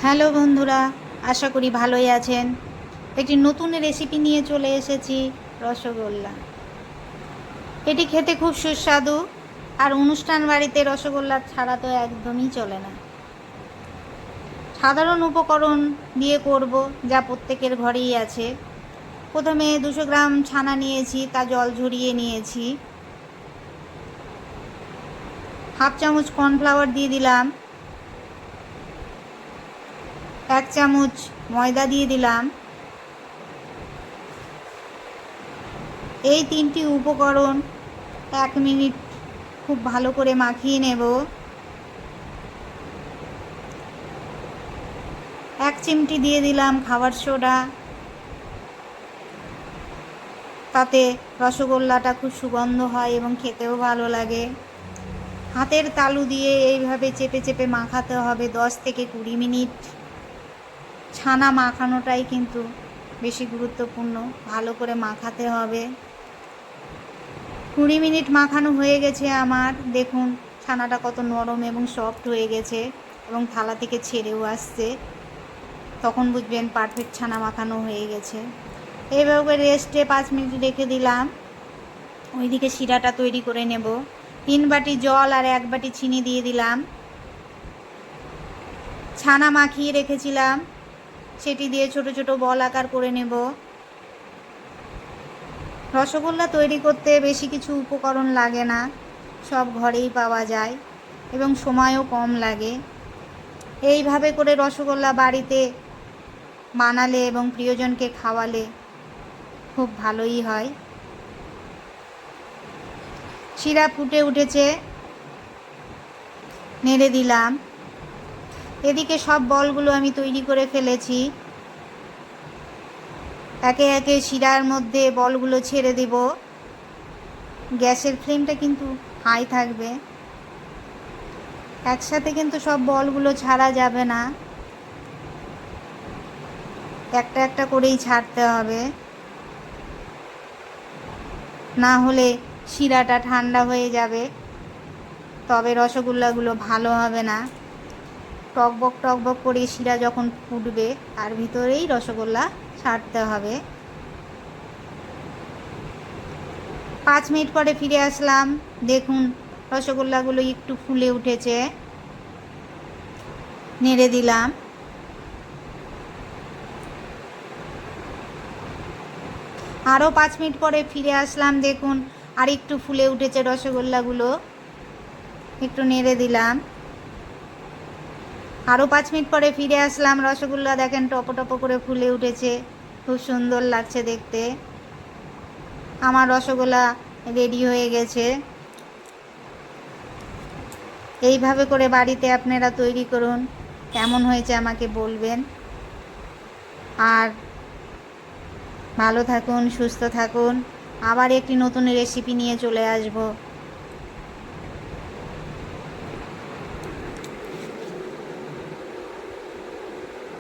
Hello বন্ধুরা, আশা করি ভালোই আছেন। একটি নতুন রেসিপি নিয়ে চলে এসেছি, রসগোল্লা। এটি খেতে খুব সুস্বাদু, আর অনুষ্ঠান বাড়িতে রসগোল্লা ছাড়া তো একদমই চলে না। সাধারণ উপকরণ দিয়ে করব, যা প্রত্যেকের ঘরেই আছে। প্রথমে 200 গ্রাম ছানা নিয়েছি, তা জল ঝরিয়ে নিয়েছি। হাফ চামচ কর্নফ্লাওয়ার দিয়ে দিলাম, 1 চামচ ময়দা দিয়ে দিলাম। এই 3টি উপকরণ 1 মিনিট খুব ভালো করে মাখিয়ে নেব। 1 চিমটি দিয়ে দিলাম খাবার সোডা, তাতে রসগোল্লাটা খুব সুগন্ধ হয় এবং খেতেও ভালো লাগে। হাতের তালু দিয়ে এইভাবে চেপে চেপে মাখাতে হবে 10 থেকে 20 মিনিট। ছানা মাখানোটাই কিন্তু বেশি গুরুত্বপূর্ণ, ভালো করে মাখাতে হবে। 20 মিনিট মাখানো হয়ে গেছে আমার। দেখুন ছানাটা কত নরম এবং সফট হয়ে গেছে এবং থালা থেকে ছেড়েও আসছে। তখন বুঝবেন পারফেক্ট ছানা মাখানো হয়ে গেছে। এইভাবে রেস্টে 5 মিনিট রেখে দিলাম। ওইদিকে শিরাটা তৈরি করে নেব। 3 বাটি জল আর 1 বাটি চিনি দিয়ে দিলাম। ছানা মাখিয়ে রেখেছিলাম, সেটি দিয়ে ছোট ছোট বল আকার করে নেব। রসগোল্লা তৈরি করতে বেশি কিছু উপকরণ লাগে না, সব ঘরেই পাওয়া যায় এবং সময়ও কম লাগে। এইভাবে করে রসগোল্লা বাড়িতে বানালে এবং প্রিয়জনকে খাওয়ালে খুব ভালোই হয়। শিরা ফুটে উঠেছে, নেড়ে দিলাম। এদিকে সব বলগুলো আমি তৈরি করে ফেলেছি। একে একে শিরার মধ্যে বলগুলো ছেড়ে দেব। গ্যাসের ফ্লেমটা কিন্তু হাই থাকবে। একসাথে কিন্তু সব বলগুলো ছাড়া যাবে না, একটা একটা করেই ছাড়তে হবে, না হলে শিরাটা ঠান্ডা হয়ে যাবে, তবে রসগোল্লাগুলো ভালো হবে না। টকবক টকবক করে শিরা যখন ফুটবে তার ভিতরেই রসগোল্লা ছাড়তে হবে। 5 মিনিট পরে ফিরে আসলাম। দেখুন রসগোল্লাগুলো একটু ফুলে উঠেছে, নেড়ে দিলাম। আরও 5 মিনিট পরে ফিরে আসলাম। দেখুন আর একটু ফুলে উঠেছে রসগোল্লাগুলো, একটু নেড়ে দিলাম। আরও 5 মিনিট পরে ফিরে আসলাম। রসগোল্লা দেখেন টপো টপো করে ফুলে উঠেছে, খুব সুন্দর লাগছে দেখতে। আমার রসগোল্লা রেডি হয়ে গেছে। এইভাবে করে বাড়িতে আপনারা তৈরি করুন, কেমন হয়েছে আমাকে বলবেন। আর ভালো থাকুন, সুস্থ থাকুন। আবার একটি নতুন রেসিপি নিয়ে চলে আসব।